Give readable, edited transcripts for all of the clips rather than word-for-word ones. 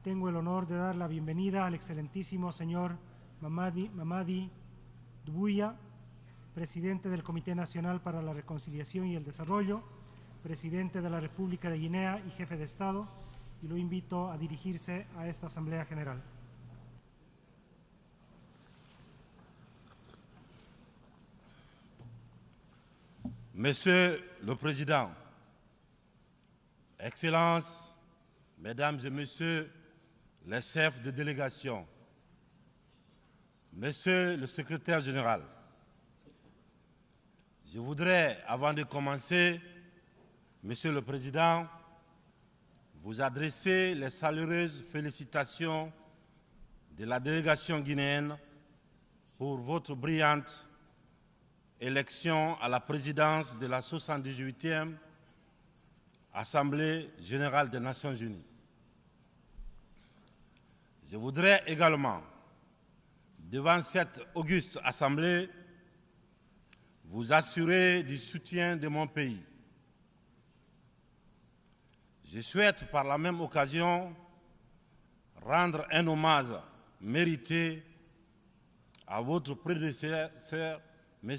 tengo el honor de dar la bienvenida al excelentísimo señor Mamadi Doumbouya, presidente del Comité Nacional para la Reconciliación y el Desarrollo, presidente de la República de Guinea y jefe de Estado, y lo invito a dirigirse a esta Asamblea General. Monsieur le Président, Excellences, Mesdames et Messieurs les chefs de délégation, Monsieur le Secrétaire général, je voudrais, avant de commencer, Monsieur le Président, vous adresser les chaleureuses félicitations de la délégation guinéenne pour votre brillante élection à la présidence de la 78e Assemblée générale des Nations unies. Je voudrais également, devant cette auguste Assemblée, vous assurer du soutien de mon pays. Je souhaite par la même occasion rendre un hommage mérité à votre prédécesseur, M.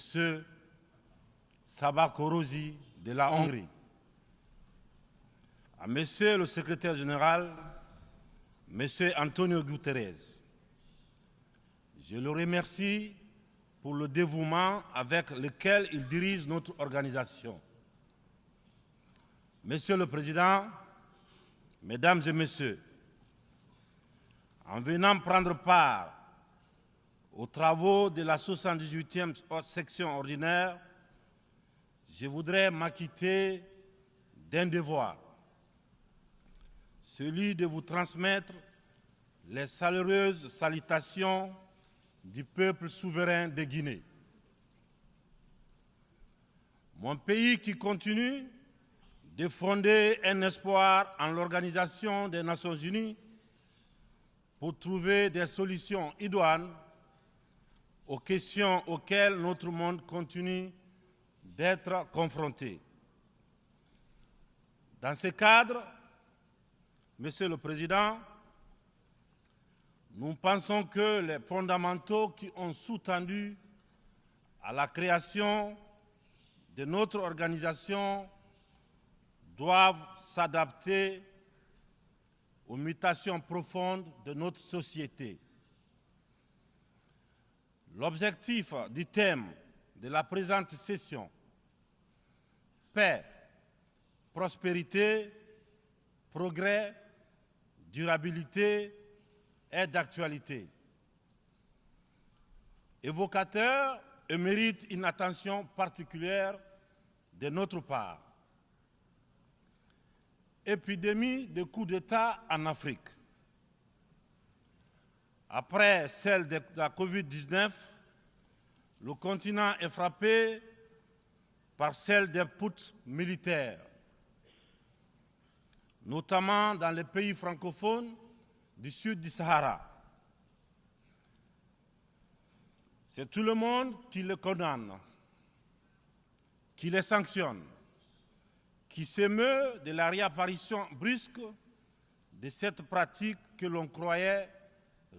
Saba Korosi de la Hongrie, à M. le secrétaire général, M. Antonio Guterres. Je le remercie pour le dévouement avec lequel il dirige notre organisation. Monsieur le Président, Mesdames et Messieurs, en venant prendre part aux travaux de la 78e section ordinaire, je voudrais m'acquitter d'un devoir, celui de vous transmettre les chaleureuses salutations du peuple souverain de Guinée. Mon pays qui continue de fonder un espoir en l'Organisation des Nations Unies pour trouver des solutions idoines aux questions auxquelles notre monde continue d'être confronté. Dans ce cadre, Monsieur le Président, nous pensons que les fondamentaux qui ont sous-tendu à la création de notre organisation doivent s'adapter aux mutations profondes de notre société. L'objectif du thème de la présente session, paix, prospérité, progrès, durabilité, est d'actualité. Évocateur et mérite une attention particulière de notre part. Épidémie de coups d'État en Afrique. Après celle de la Covid-19, le continent est frappé par celle des putschs militaires, notamment dans les pays francophones du sud du Sahara. C'est tout le monde qui le condamne, qui les sanctionne, qui s'émeut de la réapparition brusque de cette pratique que l'on croyait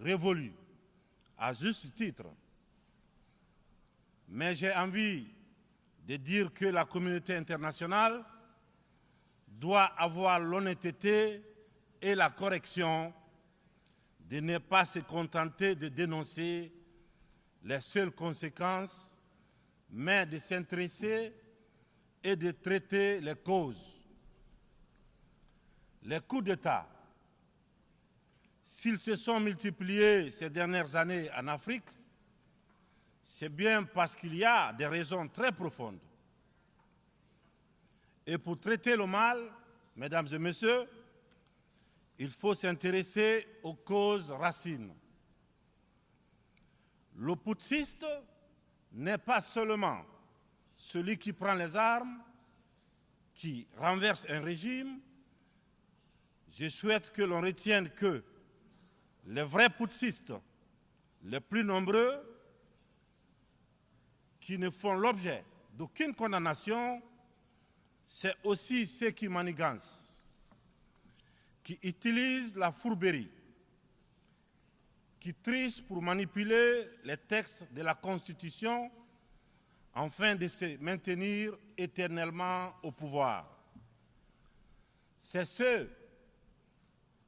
révolue, à juste titre. Mais j'ai envie de dire que la communauté internationale doit avoir l'honnêteté et la correction de ne pas se contenter de dénoncer les seules conséquences, mais de s'intéresser et de traiter les causes. Les coups d'État, s'ils se sont multipliés ces dernières années en Afrique, c'est bien parce qu'il y a des raisons très profondes. Et pour traiter le mal, Mesdames et Messieurs, il faut s'intéresser aux causes racines. Le putschiste n'est pas seulement celui qui prend les armes, qui renverse un régime. Je souhaite que l'on retienne que les vrais putschistes, les plus nombreux, qui ne font l'objet d'aucune condamnation, c'est aussi ceux qui manigancent, qui utilisent la fourberie, qui trichent pour manipuler les textes de la Constitution afin de se maintenir éternellement au pouvoir. C'est ceux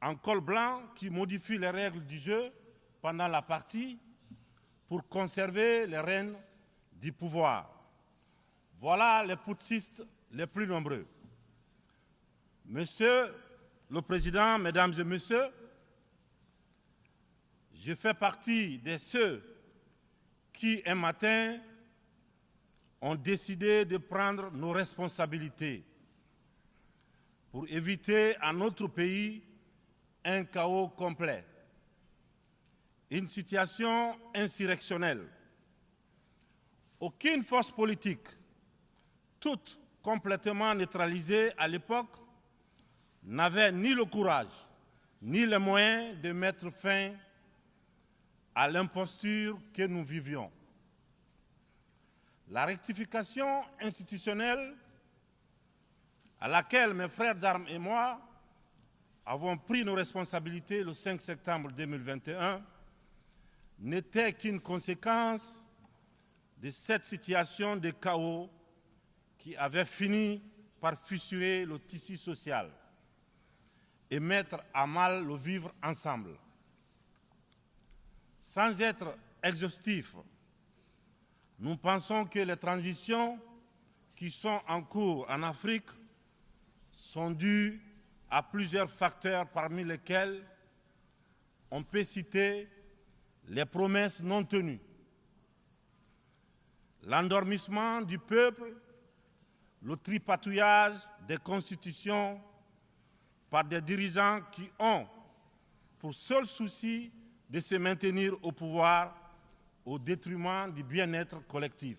en col blanc qui modifient les règles du jeu pendant la partie pour conserver les rênes du pouvoir. Voilà les putschistes les plus nombreux. Monsieur le Président, Mesdames et Messieurs, je fais partie de ceux qui, un matin, ont décidé de prendre nos responsabilités pour éviter à notre pays un chaos complet, une situation insurrectionnelle. Aucune force politique, toute complètement neutralisée à l'époque, n'avait ni le courage ni les moyens de mettre fin à l'imposture que nous vivions. La rectification institutionnelle à laquelle mes frères d'armes et moi avons pris nos responsabilités le 5 septembre 2021 n'était qu'une conséquence de cette situation de chaos qui avait fini par fissurer le tissu social et mettre à mal le vivre ensemble. Sans être exhaustif, nous pensons que les transitions qui sont en cours en Afrique sont dues à plusieurs facteurs parmi lesquels on peut citer les promesses non tenues, l'endormissement du peuple, le tripatouillage des constitutions par des dirigeants qui ont pour seul souci de se maintenir au pouvoir au détriment du bien-être collectif.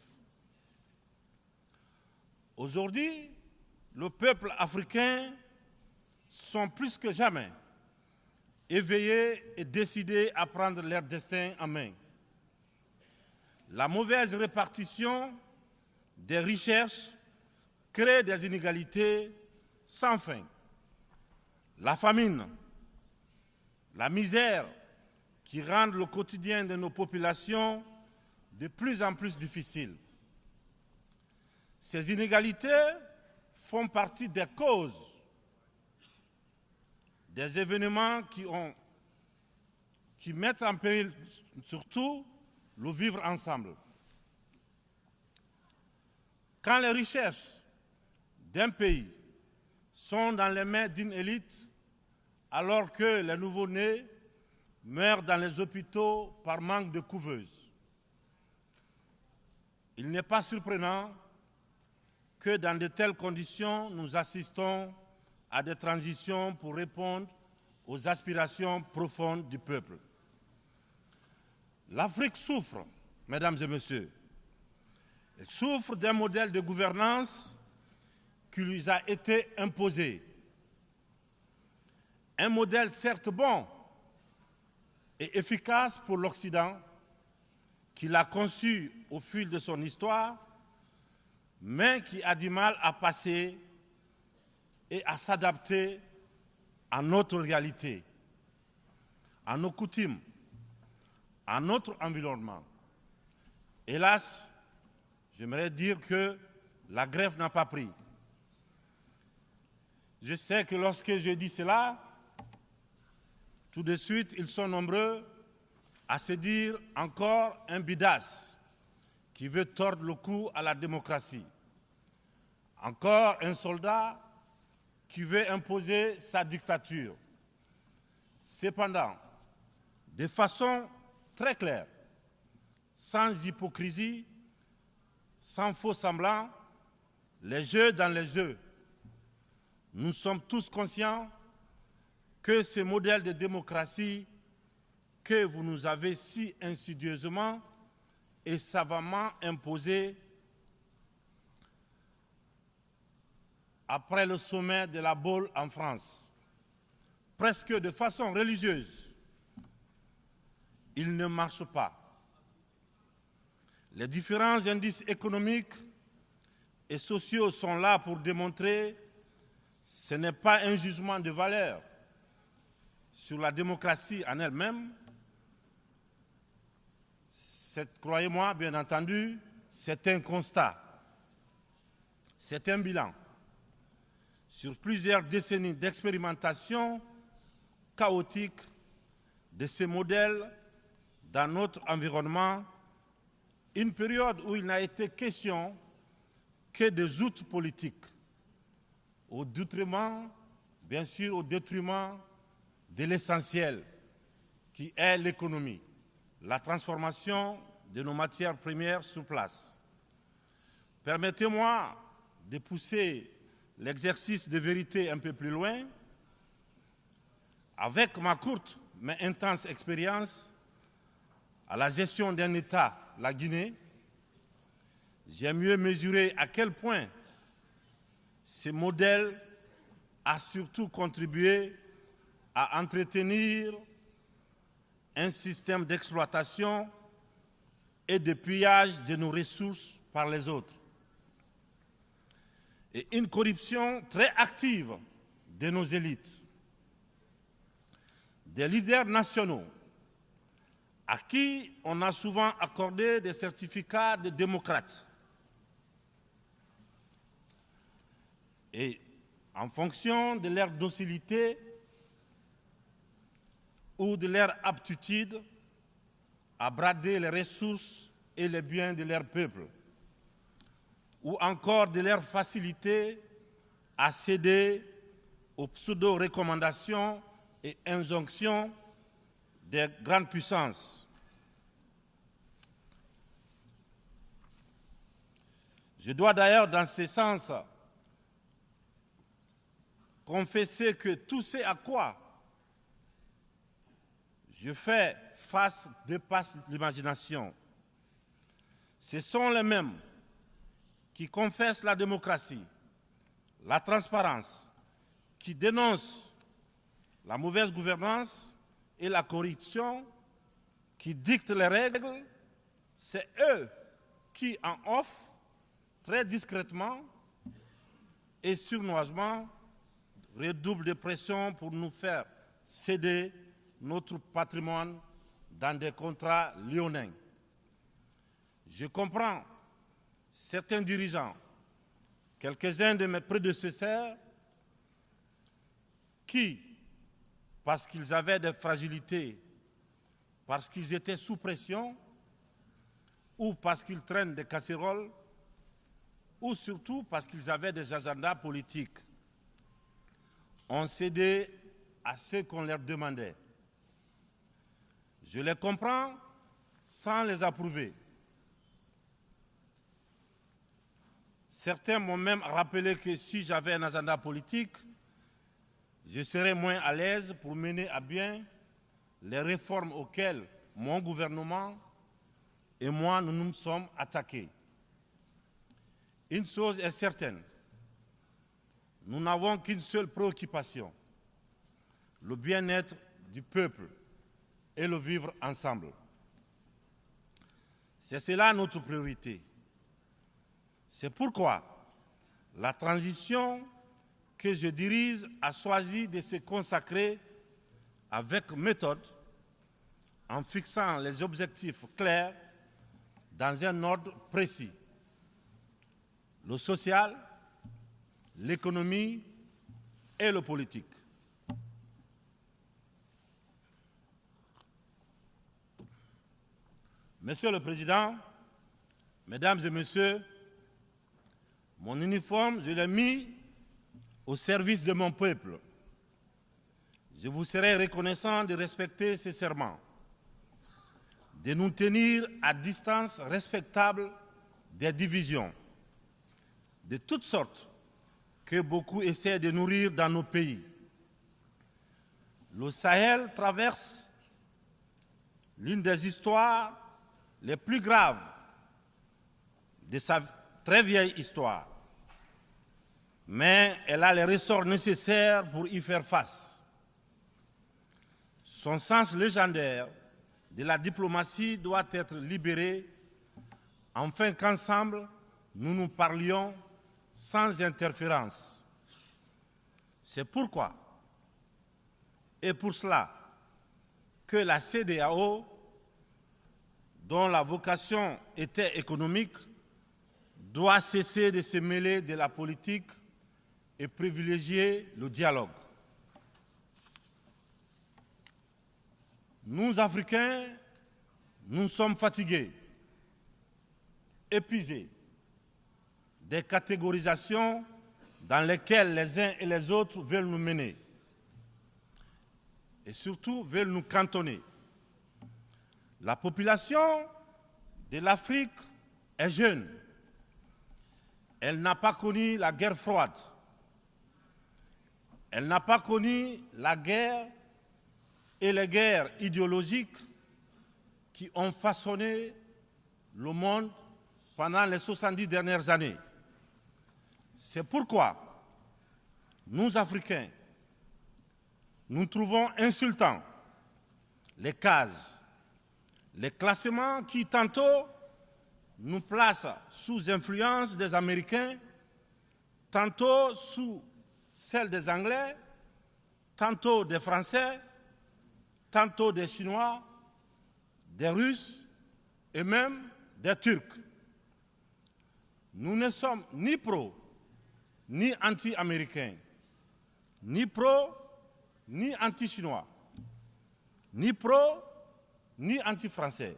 Aujourd'hui, le peuple africain sont plus que jamais éveillés et décidés à prendre leur destin en main. La mauvaise répartition des richesses crée des inégalités sans fin. La famine, la misère qui rendent le quotidien de nos populations de plus en plus difficile. Ces inégalités font partie des causes des événements qui mettent en péril surtout le vivre ensemble. Quand les richesses d'un pays sont dans les mains d'une élite, alors que les nouveau-nés meurent dans les hôpitaux par manque de couveuses, il n'est pas surprenant que dans de telles conditions, nous assistons à des transitions pour répondre aux aspirations profondes du peuple. L'Afrique souffre, mesdames et messieurs. Elle souffre d'un modèle de gouvernance qui lui a été imposé. Un modèle certes bon et efficace pour l'Occident, qu'il a conçu au fil de son histoire, mais qui a du mal à passer et à s'adapter à notre réalité, à nos coutumes, à notre environnement. Hélas, j'aimerais dire que la grève n'a pas pris. Je sais que lorsque je dis cela, tout de suite, ils sont nombreux à se dire encore un bidas qui veut tordre le cou à la démocratie. Encore un soldat qui veut imposer sa dictature. Cependant, de façon très claire, sans hypocrisie, sans faux semblant, les jeux dans les jeux, nous sommes tous conscients que ce modèle de démocratie que vous nous avez si insidieusement et savamment imposé après le sommet de la Baule en France, presque de façon religieuse, il ne marche pas. Les différents indices économiques et sociaux sont là pour démontrer que ce n'est pas un jugement de valeur sur la démocratie en elle-même, croyez-moi, bien entendu, c'est un constat, c'est un bilan sur plusieurs décennies d'expérimentation chaotique de ces modèles dans notre environnement, une période où il n'a été question que des outils politiques, au détriment, bien sûr, au détriment de l'essentiel, qui est l'économie, la transformation de nos matières premières sur place. Permettez-moi de pousser l'exercice de vérité un peu plus loin. Avec ma courte mais intense expérience à la gestion d'un État, la Guinée, j'ai mieux mesuré à quel point ce modèle a surtout contribué à entretenir un système d'exploitation et de pillage de nos ressources par les autres, et une corruption très active de nos élites, des leaders nationaux à qui on a souvent accordé des certificats de démocrates. Et en fonction de leur docilité ou de leur aptitude à brader les ressources et les biens de leur peuple, ou encore de leur facilité à céder aux pseudo-recommandations et injonctions des grandes puissances. Je dois d'ailleurs, dans ce sens, confesser que tout ce à quoi je fais face dépasse l'imagination. Ce sont les mêmes qui confessent la démocratie, la transparence, qui dénoncent la mauvaise gouvernance et la corruption, qui dictent les règles. C'est eux qui en offrent très discrètement et sournoisement redoublent de pression pour nous faire céder notre patrimoine dans des contrats léonins. Je comprends certains dirigeants, quelques-uns de mes prédécesseurs, qui, parce qu'ils avaient des fragilités, parce qu'ils étaient sous pression, ou parce qu'ils traînent des casseroles, ou surtout parce qu'ils avaient des agendas politiques, ont cédé à ce qu'on leur demandait. Je les comprends sans les approuver. Certains m'ont même rappelé que si j'avais un agenda politique, je serais moins à l'aise pour mener à bien les réformes auxquelles mon gouvernement et moi nous nous sommes attaqués. Une chose est certaine, nous n'avons qu'une seule préoccupation, le bien-être du peuple et le vivre ensemble. C'est cela notre priorité. C'est pourquoi la transition que je dirige a choisi de se consacrer avec méthode en fixant les objectifs clairs dans un ordre précis. Le social, l'économie et le politique. Monsieur le Président, Mesdames et Messieurs, mon uniforme, je l'ai mis au service de mon peuple. Je vous serai reconnaissant de respecter ces serments, de nous tenir à distance respectable des divisions, de toutes sortes que beaucoup essaient de nourrir dans nos pays. Le Sahel traverse l'une des histoires les plus graves de sa très vieille histoire, mais elle a les ressorts nécessaires pour y faire face. Son sens légendaire de la diplomatie doit être libéré afin qu'ensemble, nous nous parlions sans interférence. C'est pourquoi, et pour cela, que la CEDEAO dont la vocation était économique, doit cesser de se mêler de la politique et privilégier le dialogue. Nous, Africains, nous sommes fatigués, épuisés des catégorisations dans lesquelles les uns et les autres veulent nous mener et surtout veulent nous cantonner. La population de l'Afrique est jeune. Elle n'a pas connu la guerre froide. Elle n'a pas connu la guerre et les guerres idéologiques qui ont façonné le monde pendant les 70 dernières années. C'est pourquoi nous, Africains, nous trouvons insultants les cases, les classements qui tantôt nous placent sous influence des Américains, tantôt sous celle des Anglais, tantôt des Français, tantôt des Chinois, des Russes et même des Turcs. Nous ne sommes ni pro, ni anti-américains, ni pro, ni anti-chinois, ni pro, ni anti-français,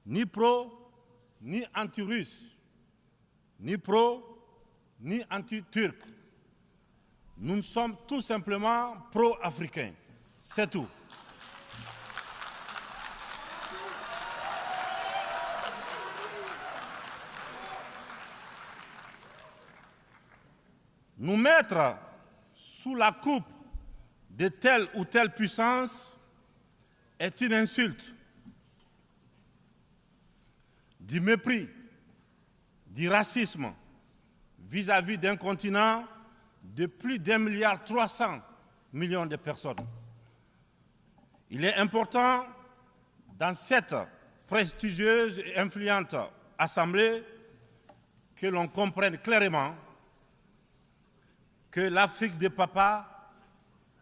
ni pro, ni anti-russe, ni pro, ni anti-turc. Nous sommes tout simplement pro-africains. C'est tout. Nous mettre sous la coupe de telle ou telle puissance est une insulte, du mépris, du racisme vis-à-vis d'un continent de plus d'1,3 milliard de personnes. Il est important, dans cette prestigieuse et influente assemblée, que l'on comprenne clairement que l'Afrique des papas,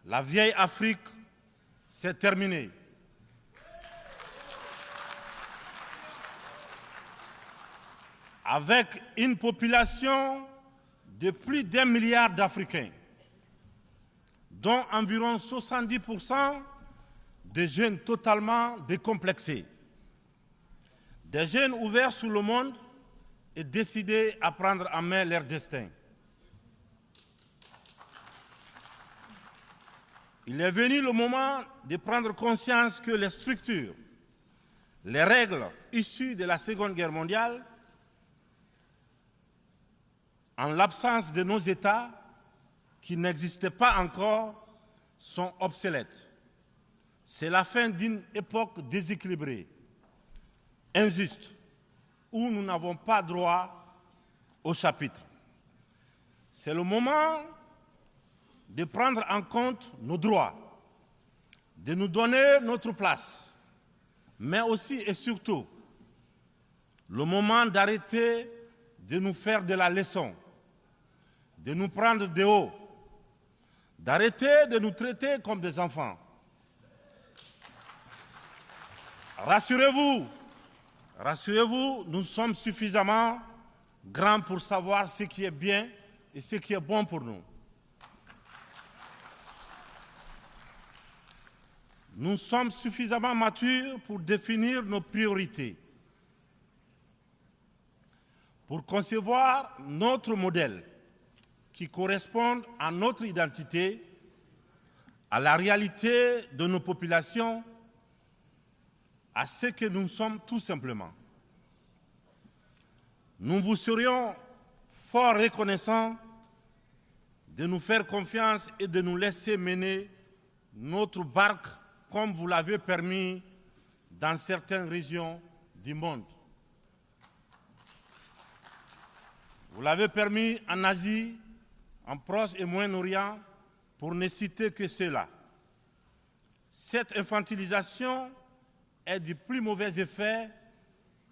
la vieille Afrique, c'est terminé. Avec une population de plus d'1 milliard d'Africains, dont environ 70% de jeunes totalement décomplexés, des jeunes ouverts sur le monde et décidés à prendre en main leur destin. Il est venu le moment de prendre conscience que les structures, les règles issues de la Seconde Guerre mondiale, en l'absence de nos États qui n'existaient pas encore, sont obsolètes. C'est la fin d'une époque déséquilibrée, injuste, où nous n'avons pas droit au chapitre. C'est le moment de prendre en compte nos droits, de nous donner notre place, mais aussi et surtout le moment d'arrêter de nous faire de la leçon, de nous prendre de haut, d'arrêter de nous traiter comme des enfants. Rassurez-vous, rassurez-vous, nous sommes suffisamment grands pour savoir ce qui est bien et ce qui est bon pour nous. Nous sommes suffisamment matures pour définir nos priorités, pour concevoir notre modèle qui corresponde à notre identité, à la réalité de nos populations, à ce que nous sommes tout simplement. Nous vous serions fort reconnaissants de nous faire confiance et de nous laisser mener notre barque comme vous l'avez permis dans certaines régions du monde. Vous l'avez permis en Asie, en Proche et Moyen-Orient, pour ne citer que cela. Cette infantilisation est du plus mauvais effet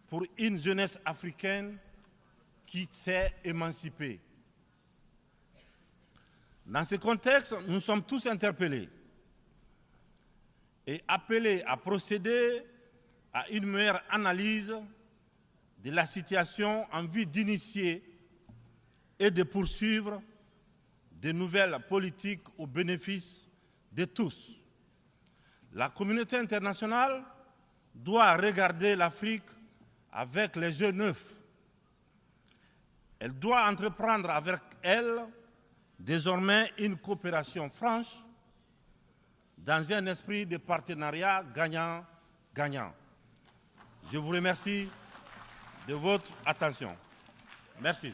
pour une jeunesse africaine qui s'est émancipée. Dans ce contexte, nous sommes tous interpellés et appelés à procéder à une meilleure analyse de la situation en vue d'initier et de poursuivre de nouvelles politiques au bénéfice de tous. La communauté internationale doit regarder l'Afrique avec les yeux neufs. Elle doit entreprendre avec elle désormais une coopération franche dans un esprit de partenariat gagnant-gagnant. Je vous remercie de votre attention. Merci.